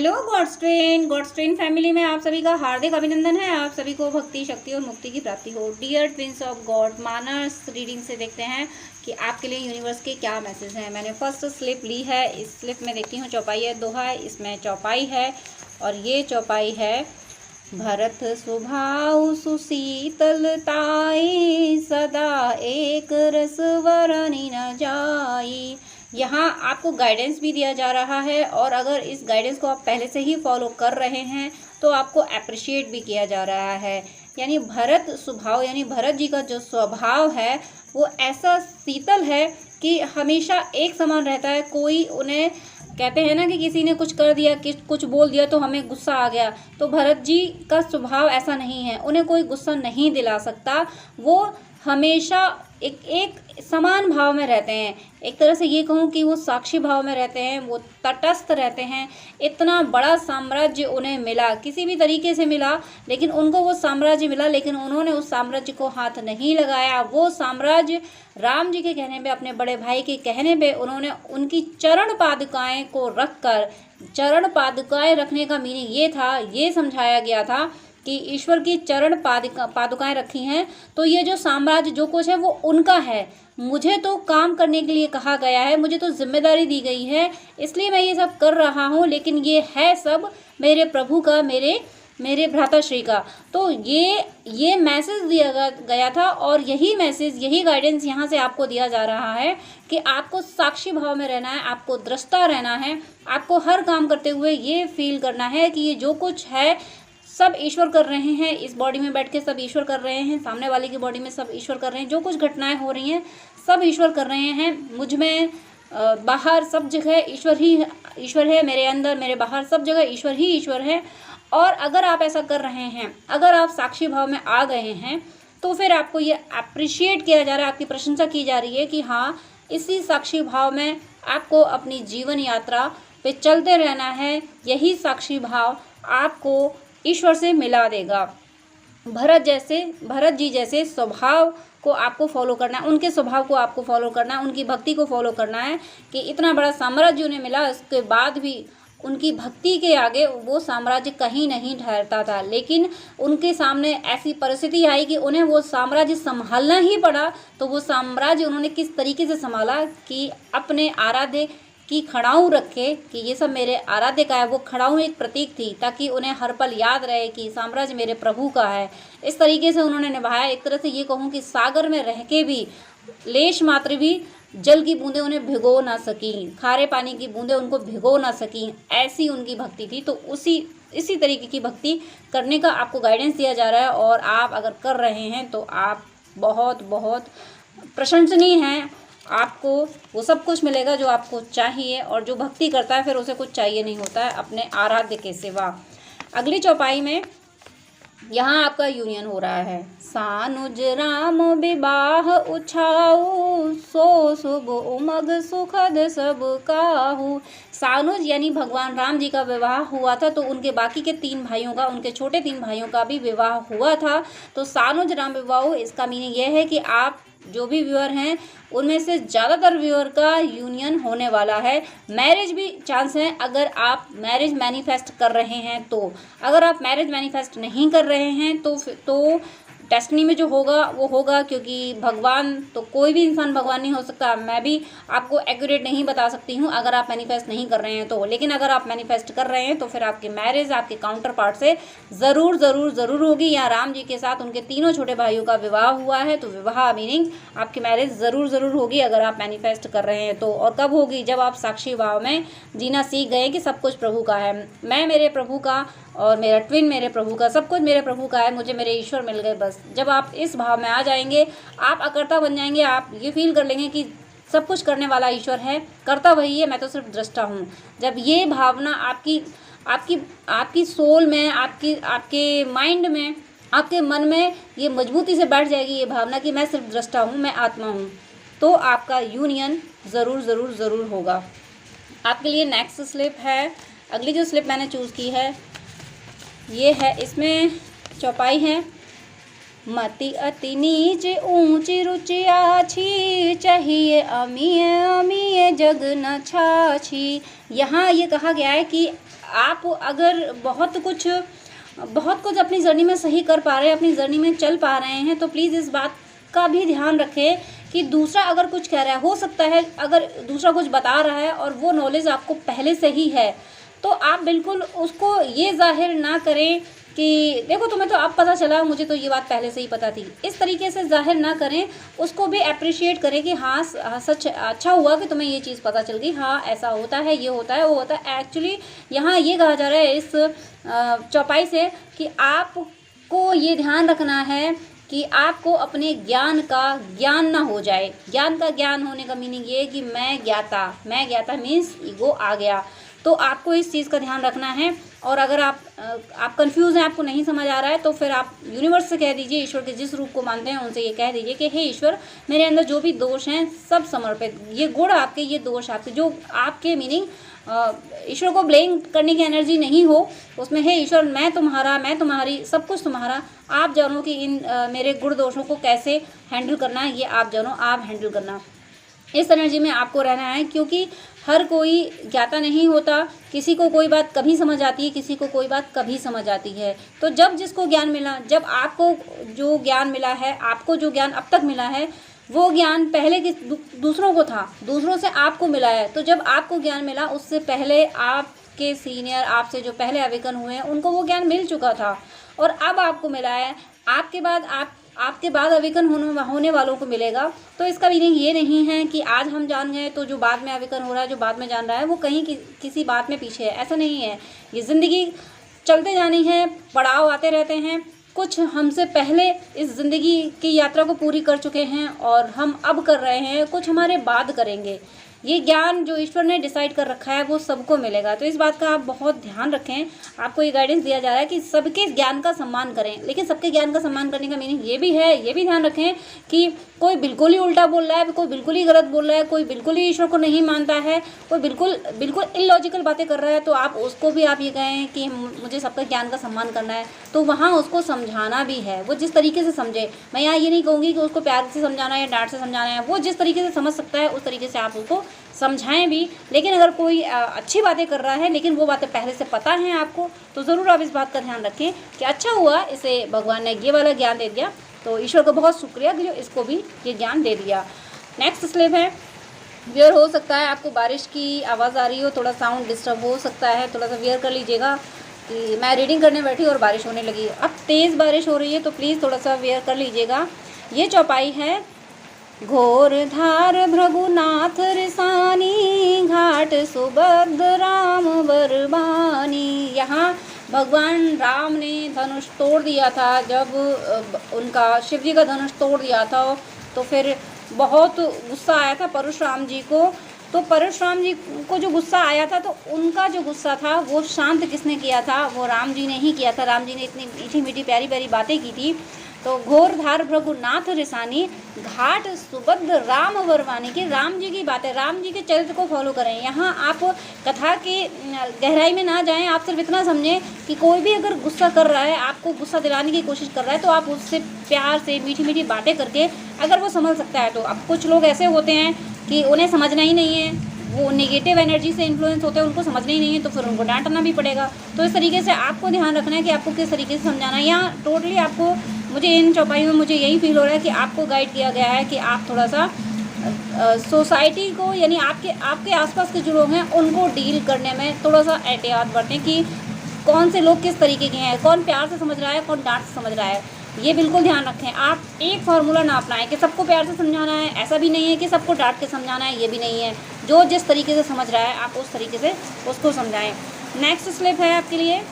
Hello God's train family में आप सभी का हार्दिक अभिनंदन है। आप सभी को भक्ति, शक्ति और मुक्ति की प्राप्ति हो। Dear twins of God, Manas reading से देखते हैं कि आपके लिए यूनिवर्स के क्या मैसेज हैं। मैंने फर्स्ट स्लिप ली है। इस स्लिप में देखती हूँ चौपाई है, दोहा है, इसमें चौपाई है और ये चौपाई है। भरत स्वभाव सुशीतलताई सदा एक रस वरनि न जाई। यहाँ आपको गाइडेंस भी दिया जा रहा है और अगर इस गाइडेंस को आप पहले से ही फॉलो कर रहे हैं तो आपको अप्रिशिएट भी किया जा रहा है। यानी भरत स्वभाव, यानी भरत जी का जो स्वभाव है वो ऐसा शीतल है कि हमेशा एक समान रहता है। कोई उन्हें कहते हैं ना कि किसी ने कुछ कर दिया, कुछ बोल दिया तो हमें गुस्सा आ गया, तो भरत जी का स्वभाव ऐसा नहीं है। उन्हें कोई गुस्सा नहीं दिला सकता। वो हमेशा एक समान भाव में रहते हैं। एक तरह से ये कहूँ कि वो साक्षी भाव में रहते हैं, वो तटस्थ रहते हैं। इतना बड़ा साम्राज्य उन्हें मिला, किसी भी तरीके से मिला, लेकिन उनको वो साम्राज्य मिला, लेकिन उन्होंने उस साम्राज्य को हाथ नहीं लगाया। वो साम्राज्य राम जी के कहने पे, अपने बड़े भाई के कहने पे, उन्होंने उनकी चरण पादुकाएं को रख कर, चरण पादुकाएं रखने का मीनिंग ये था, ये समझाया गया था कि ईश्वर की चरण पादुकाएं रखी हैं तो ये जो साम्राज्य जो कुछ है वो उनका है। मुझे तो काम करने के लिए कहा गया है, मुझे तो जिम्मेदारी दी गई है, इसलिए मैं ये सब कर रहा हूँ, लेकिन ये है सब मेरे प्रभु का, मेरे भ्राताश्री का। तो ये मैसेज दिया गया था और यही मैसेज, यही गाइडेंस यहाँ से आपको दिया जा रहा है कि आपको साक्षी भाव में रहना है, आपको दृष्टा रहना है, आपको हर काम करते हुए ये फील करना है कि ये जो कुछ है सब ईश्वर कर रहे हैं। इस बॉडी में बैठ के सब ईश्वर कर रहे हैं, सामने वाले की बॉडी में सब ईश्वर कर रहे हैं। जो कुछ घटनाएं हो रही हैं सब ईश्वर कर रहे हैं। मुझ में, बाहर, सब जगह ईश्वर है। मेरे अंदर, मेरे बाहर, सब जगह ईश्वर ही ईश्वर है। और अगर आप ऐसा कर रहे हैं, अगर आप साक्षी भाव में आ गए हैं तो फिर आपको ये अप्रिशिएट किया जा रहा है, आपकी प्रशंसा की जा रही है कि हाँ, इसी साक्षी भाव में आपको अपनी जीवन यात्रा पे चलते रहना है। यही साक्षी भाव आपको ईश्वर से मिला देगा। भरत जी जैसे स्वभाव को आपको फॉलो करना है, उनके स्वभाव को आपको फॉलो करना है, उनकी भक्ति को फॉलो करना है कि इतना बड़ा साम्राज्य उन्हें मिला, उसके बाद भी उनकी भक्ति के आगे वो साम्राज्य कहीं नहीं ठहरता था। लेकिन उनके सामने ऐसी परिस्थिति आई कि उन्हें वो साम्राज्य संभालना ही पड़ा। तो वो साम्राज्य उन्होंने किस तरीके से संभाला कि अपने आराध्य की खड़ाऊँ रखे कि ये सब मेरे आराध्य का है। वो खड़ाऊँ एक प्रतीक थी ताकि उन्हें हर पल याद रहे कि साम्राज्य मेरे प्रभु का है। इस तरीके से उन्होंने निभाया। एक तरह से ये कहूँ कि सागर में रह के भी लेश मात्र भी जल की बूंदें उन्हें भिगो ना सकी, खारे पानी की बूंदें उनको भिगो ना सकी, ऐसी उनकी भक्ति थी। तो इसी तरीके की भक्ति करने का आपको गाइडेंस दिया जा रहा है और आप अगर कर रहे हैं तो आप बहुत बहुत प्रशंसनीय हैं। आपको वो सब कुछ मिलेगा जो आपको चाहिए, और जो भक्ति करता है फिर उसे कुछ चाहिए नहीं होता है अपने आराध्य के सिवा। अगली चौपाई में यहाँ आपका यूनियन हो रहा है। सानुज राम विवाह उछाऊ, सो शुभ उमग सुखद सब काहू। सानुज यानी भगवान राम जी का विवाह हुआ था, तो उनके बाकी के 3 भाइयों का, उनके छोटे 3 भाइयों का भी विवाह हुआ था। तो सानुज राम विवाह, इसका मीनिंग यह है कि आप जो भी व्यूअर हैं उनमें से ज़्यादातर व्यूअर का यूनियन होने वाला है। मैरिज भी चांस है अगर आप मैरिज मैनिफेस्ट कर रहे हैं तो। अगर आप मैरिज मैनिफेस्ट नहीं कर रहे हैं तो डेस्टिनी में जो होगा वो होगा, क्योंकि भगवान तो कोई भी इंसान भगवान नहीं हो सकता। मैं भी आपको एक्यूरेट नहीं बता सकती हूँ अगर आप मैनिफेस्ट नहीं कर रहे हैं तो। लेकिन अगर आप मैनिफेस्ट कर रहे हैं तो फिर आपकी मैरिज आपके काउंटर पार्ट से ज़रूर होगी। यहाँ राम जी के साथ उनके 3 छोटे भाइयों का विवाह हुआ है, तो विवाह मीनिंग आपकी मैरिज ज़रूर होगी अगर आप मैनिफेस्ट कर रहे हैं तो। और कब होगी? जब आप साक्षी भाव में जीना सीख गए कि सब कुछ प्रभु का है, मैं मेरे प्रभु का और मेरा ट्विन मेरे प्रभु का, सब कुछ मेरे प्रभु का है, मुझे मेरे ईश्वर मिल गए बस। जब आप इस भाव में आ जाएंगे, आप अकर्ता बन जाएंगे। आप ये फील कर लेंगे कि सब कुछ करने वाला ईश्वर है, करता वही है, मैं तो सिर्फ दृष्टा हूँ। जब ये भावना आपकी सोल में, आपके माइंड में, आपके मन में ये मजबूती से बैठ जाएगी ये भावना कि मैं सिर्फ दृष्टा हूँ, मैं आत्मा हूँ, तो आपका यूनियन ज़रूर होगा। आपके लिए नेक्स्ट स्लिप है। अगली जो स्लिप मैंने चूज़ की है ये है, इसमें चौपाई है। मति अति नीच ऊंची रुचि आछी, चाहिए अमीय अमीय जग न छाछी। यहाँ ये कहा गया है कि आप अगर बहुत कुछ अपनी जर्नी में सही कर पा रहे हैं, अपनी जर्नी में चल पा रहे हैं, तो प्लीज़ इस बात का भी ध्यान रखें कि दूसरा अगर कुछ कह रहा है, हो सकता है अगर दूसरा कुछ बता रहा है और वो नॉलेज आपको पहले से ही है, तो आप बिल्कुल उसको ये जाहिर ना करें कि देखो तुम्हें तो अब पता चला, मुझे तो ये बात पहले से ही पता थी। इस तरीके से जाहिर ना करें, उसको भी अप्रिशिएट करें कि हाँ सच अच्छा हुआ कि तुम्हें ये चीज़ पता चल गई, हाँ ऐसा होता है, ये होता है, वो होता है। एक्चुअली यहाँ ये कहा जा रहा है इस चौपाई से कि आपको ये ध्यान रखना है कि आपको अपने ज्ञान का ज्ञान ना हो जाए। ज्ञान का ज्ञान होने का मीनिंग ये है कि मैं ज्ञाता मीन्स ईगो आ गया। तो आपको इस चीज़ का ध्यान रखना है। और अगर आप कंफ्यूज हैं, आपको नहीं समझ आ रहा है, तो फिर आप यूनिवर्स से कह दीजिए, ईश्वर के जिस रूप को मानते हैं उनसे ये कह दीजिए कि हे ईश्वर, मेरे अंदर जो भी दोष हैं सब समर्पित, ये गुण आपके, ये दोष आपके, जो आपके मीनिंग ईश्वर को ब्लेम करने की एनर्जी नहीं हो उसमें, हे ईश्वर मैं तुम्हारा, मैं तुम्हारी, सब कुछ तुम्हारा, आप जानो कि इन मेरे गुण दोषों को कैसे हैंडल करना है, ये आप जानो, आप हैंडल करना। इस एनर्जी में आपको रहना है, क्योंकि हर कोई ज्ञाता नहीं होता। किसी को कोई बात कभी समझ आती है, किसी को कोई बात कभी समझ आती है। तो जब जिसको ज्ञान मिला, जब आपको जो ज्ञान मिला है, आपको जो ज्ञान अब तक मिला है, वो ज्ञान पहले दूसरों को था, दूसरों से आपको मिला है। तो जब आपको ज्ञान मिला, उससे पहले आपके सीनियर, आपसे जो पहले अवेकन हुए हैं, उनको वो ज्ञान मिल चुका था और अब आपको मिला है। आपके बाद अवेकन होने वालों को मिलेगा। तो इसका मीनिंग ये नहीं है कि आज हम जान गए तो जो बाद में अवेकन हो रहा है, जो बाद में जान रहा है, वो कहीं किसी बात में पीछे है, ऐसा नहीं है। ये ज़िंदगी चलते जानी है, पड़ाव आते रहते हैं। कुछ हमसे पहले इस ज़िंदगी की यात्रा को पूरी कर चुके हैं और हम अब कर रहे हैं, कुछ हमारे बाद करेंगे। ये ज्ञान जो ईश्वर ने डिसाइड कर रखा है वो सबको मिलेगा। तो इस बात का आप बहुत ध्यान रखें। आपको ये गाइडेंस दिया जा रहा है कि सबके ज्ञान का सम्मान करें, लेकिन सबके ज्ञान का सम्मान करने का मीनिंग ये भी है, ये भी ध्यान रखें कि कोई बिल्कुल ही उल्टा बोल रहा है, कोई बिल्कुल ही गलत बोल रहा है, कोई बिल्कुल ही ईश्वर को नहीं मानता है, कोई बिल्कुल इलॉजिकल बातें कर रहा है, तो आप उसको भी आप ये कहें कि मुझे सबका ज्ञान का सम्मान करना है। तो वहाँ उसको समझाना भी है, वो जिस तरीके से समझे। मैं यहाँ ये नहीं कहूँगी कि उसको प्यार से समझाना है या डांट से समझाना है, वो जिस तरीके से समझ सकता है उस तरीके से आप उसको समझाएं भी। लेकिन अगर कोई अच्छी बातें कर रहा है, लेकिन वो बातें पहले से पता हैं आपको, तो ज़रूर आप इस बात का ध्यान रखें कि अच्छा हुआ इसे भगवान ने ये वाला ज्ञान दे दिया, तो ईश्वर को बहुत शुक्रिया कि जो इसको भी ये ज्ञान दे दिया। नेक्स्ट स्लेब है वियर। हो सकता है आपको बारिश की आवाज़ आ रही हो, थोड़ा साउंड डिस्टर्ब हो सकता है, थोड़ा सा वियर कर लीजिएगा कि मैं रीडिंग करने बैठी और बारिश होने लगी। अब तेज़ बारिश हो रही है, तो प्लीज़ थोड़ा सा वियर कर लीजिएगा। ये चौपाई है घोर धार भृगुनाथ रिसानी, घाट सुभद्र राम बरबानी। यहाँ भगवान राम ने धनुष तोड़ दिया था, जब उनका शिव जी का धनुष तोड़ दिया था, तो फिर बहुत गुस्सा आया था परशुराम जी को। तो परशुराम जी को जो गुस्सा आया था, तो उनका जो गुस्सा था वो शांत किसने किया था? वो राम जी ने ही किया था। राम जी ने इतनी मीठी मीठी प्यारी प्यारी बातें की थी। तो घोर धार भृगुनाथ रिसानी, घाट सुभद्र राम बरबानी, की राम जी की बातें, राम जी के चरित्र को फॉलो करें। यहाँ आप कथा के गहराई में ना जाएं, आप सिर्फ इतना समझें कि कोई भी अगर गुस्सा कर रहा है, आपको गुस्सा दिलाने की कोशिश कर रहा है, तो आप उससे प्यार से मीठी मीठी बातें करके अगर वो संभल सकता है तो। अब कुछ लोग ऐसे होते हैं कि उन्हें समझना ही नहीं है, वो नेगेटिव एनर्जी से इन्फ्लुएंस होते हैं, उनको समझना ही नहीं है, तो फिर उनको डांटना भी पड़ेगा। तो इस तरीके से आपको ध्यान रखना है कि आपको किस तरीके से समझाना है। यहाँ टोटली आपको, मुझे इन चौपाइयों में मुझे यही फील हो रहा है कि आपको गाइड किया गया है कि आप थोड़ा सा सोसाइटी को, यानी आपके आसपास के जो लोग हैं उनको डील करने में थोड़ा सा एहतियात बरतें कि कौन से लोग किस तरीके के हैं, कौन प्यार से समझ रहा है, कौन डांट से समझ रहा है। ये बिल्कुल ध्यान रखें। आप एक फार्मूला ना अपनाएं कि सबको प्यार से समझाना है, ऐसा भी नहीं है कि सबको डांट के समझाना है, ये भी नहीं है। जो जिस तरीके से समझ रहा है आप उस तरीके से उसको समझाएं। नेक्स्ट स्लिप है आपके लिए,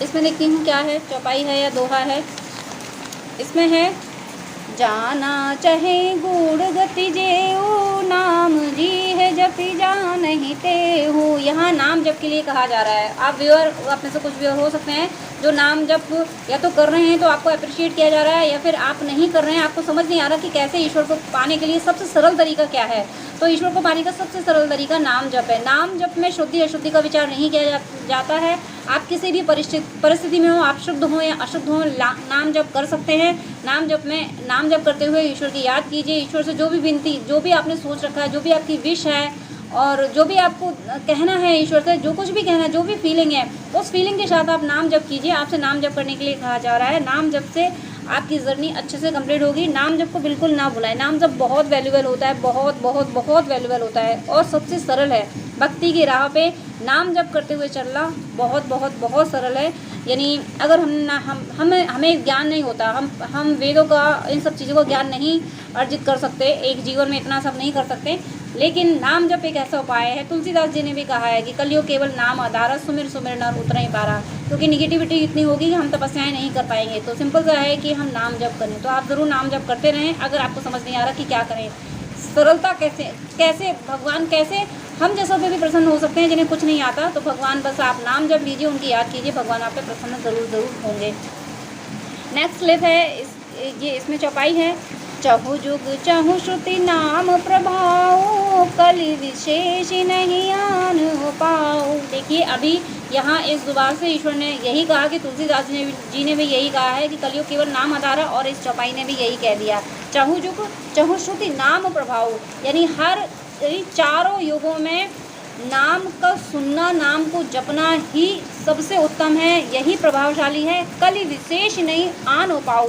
इसमें देखती हूँ क्या है, चौपाई है या दोहा है। इसमें है जाना चाहे गुड़ गति जेऊ, नाम जी है जपी जान नहीं ते हूँ। यहाँ नाम जप के लिए कहा जा रहा है। आप व्यूअर, आप में से कुछ व्यूअर हो सकते हैं जो नाम जप या तो कर रहे हैं तो आपको अप्रिशिएट किया जा रहा है, या फिर आप नहीं कर रहे हैं, आपको समझ नहीं आ रहा कि कैसे ईश्वर को पाने के लिए सबसे सरल तरीका क्या है। तो ईश्वर को पाने का सबसे सरल तरीका नाम जप है। नाम जप में शुद्धि अशुद्धि का विचार नहीं किया जाता है। आप किसी भी परिस्थिति में हो, आप शुद्ध हो या अशुद्ध हो, नाम जप कर सकते हैं। नाम जप करते हुए ईश्वर की याद कीजिए। ईश्वर से जो भी विनती, जो भी आपने सोच रखा है, जो भी आपकी विश है, और जो भी आपको कहना है ईश्वर से, जो कुछ भी कहना है, जो भी फीलिंग है, उस फीलिंग के साथ आप नाम जप कीजिए। आपसे नाम जप करने के लिए कहा जा रहा है। नाम जप से आपकी जर्नी अच्छे से कंप्लीट होगी। नाम जप को बिल्कुल ना भुलाएं। नाम जप बहुत वैल्यूबल होता है, बहुत बहुत बहुत वैल्यूबल होता है और सबसे सरल है। भक्ति की राह पे नाम जप करते हुए चलना बहुत बहुत बहुत सरल है। यानी अगर हमें ज्ञान नहीं होता, हम वेदों का, इन सब चीज़ों का ज्ञान नहीं अर्जित कर सकते, एक जीवन में इतना सब नहीं कर सकते, लेकिन नाम जप एक ऐसा उपाय है। तुलसीदास जी ने भी कहा है कि कलयुग केवल नाम आधारा, सुमिर सुमिर नर उतना ही पारा। क्योंकि निगेटिविटी इतनी होगी कि हम तपस्याएं नहीं कर पाएंगे। तो सिंपल सा है कि हम नाम जप करें। तो आप ज़रूर नाम जप करते रहें। अगर आपको समझ नहीं आ रहा कि क्या करें, सरलता कैसे भगवान कैसे हम जैसों पे भी प्रसन्न हो सकते हैं जिन्हें कुछ नहीं आता, तो भगवान बस आप नाम जप लीजिए, उनकी याद कीजिए, भगवान आप पे प्रसन्न ज़रूर होंगे। नेक्स्ट स्लिप है, ये इसमें चौपाई है। चहु जुग चहु श्रुति नाम प्रभाव, कलि विशेष नहीं आन पाओ। देखिए अभी यहाँ इस जुबान से ईश्वर ने यही कहा कि तुलसीदास जी ने भी यही कहा है कि कलयुग केवल नाम आधारा, और इस चौपाई ने भी यही कह दिया। चहु जुग चहु श्रुति नाम प्रभाव, यानी चारों युगों में नाम का सुनना, नाम को जपना ही सबसे उत्तम है, यही प्रभावशाली है। कलि विशेष नहीं आन पाओ,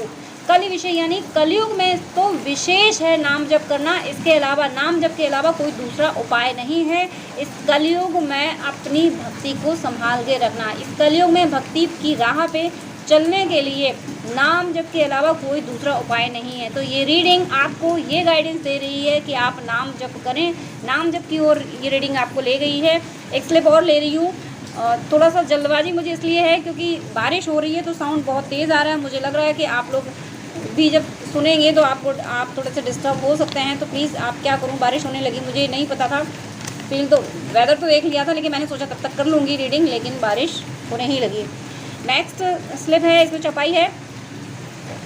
कलि विषय यानी कलयुग में तो विशेष है नाम जप करना। इसके अलावा, नाम जप के अलावा कोई दूसरा उपाय नहीं है। इस कलयुग में अपनी भक्ति को संभाल के रखना, इस कलयुग में भक्ति की राह पे चलने के लिए नाम जप के अलावा कोई दूसरा उपाय नहीं है। तो ये रीडिंग आपको ये गाइडेंस दे रही है कि आप नाम जप करें। नाम जप की ओर ये रीडिंग आपको ले गई है। एक स्लिप और ले रही हूँ। थोड़ा सा जल्दबाजी मुझे इसलिए है क्योंकि बारिश हो रही है तो साउंड बहुत तेज़ आ रहा है। मुझे लग रहा है कि आप लोग भी जब सुनेंगे तो आप थोड़े से डिस्टर्ब हो सकते हैं। तो प्लीज़ आप क्या करूँ, बारिश होने लगी, मुझे नहीं पता था, वेदर तो देख लिया था, लेकिन मैंने सोचा तब तक कर लूँगी रीडिंग, लेकिन बारिश होने ही लगी। नेक्स्ट स्लिप है, इसमें चौपाई है।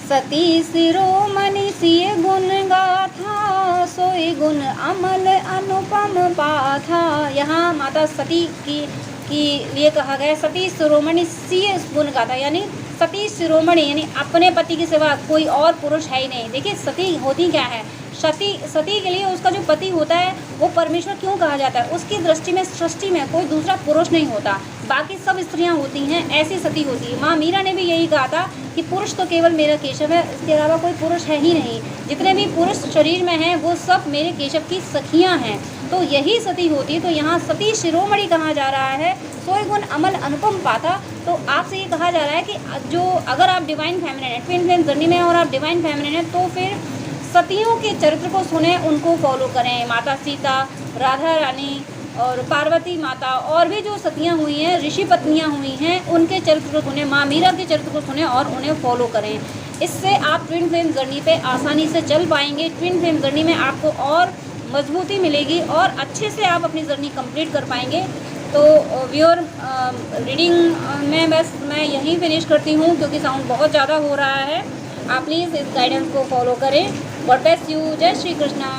सती शिरोमणि सिय गुण गाथा, सोई गुण अमल अनुपम पाथा। यहाँ माता सती की लिए कहा गया सती शिरोमणि सिय गुण गाथा, यानी सती शिरोमणि यानी अपने पति के सिवा कोई और पुरुष है ही नहीं। देखिए सती होती क्या है, सती के लिए उसका जो पति होता है वो परमेश्वर क्यों कहा जाता है, उसकी दृष्टि में सृष्टि में कोई दूसरा पुरुष नहीं होता, बाकी सब स्त्रियां होती हैं, ऐसी सती होती है। माँ मीरा ने भी यही कहा था कि पुरुष तो केवल मेरा केशव है, इसके अलावा कोई पुरुष है ही नहीं, जितने भी पुरुष शरीर में हैं वो सब मेरे केशव की सखियाँ हैं। तो यही सती होती है। तो यहाँ सती शिरोमणि कहा जा रहा है, सोई गुण अमल अनुपम पाथा। तो आपसे ये कहा जा रहा है कि जो अगर आप डिवाइन फेमिनिन है, ट्विन फ्लेम जर्नी में और आप डिवाइन फेमिनिन है, तो फिर सतियों के चरित्र को सुने, उनको फॉलो करें। माता सीता, राधा रानी और पार्वती माता और भी जो सतियाँ हुई हैं, ऋषि पत्नियाँ हुई हैं, उनके चरित्र को सुने, माँ मीरा के चरित्र को सुने और उन्हें फॉलो करें। इससे आप ट्विन फ्लेम जर्नी पे आसानी से चल पाएंगे। ट्विन फ्लेम जर्नी में आपको और मजबूती मिलेगी और अच्छे से आप अपनी जर्नी कंप्लीट कर पाएंगे। तो व्यूअर रीडिंग में बस मैं यहीं फिनिश करती हूँ क्योंकि साउंड बहुत ज़्यादा हो रहा है। आप प्लीज़ इस गाइडेंस को फॉलो करें। God bless you. जय श्री कृष्णा।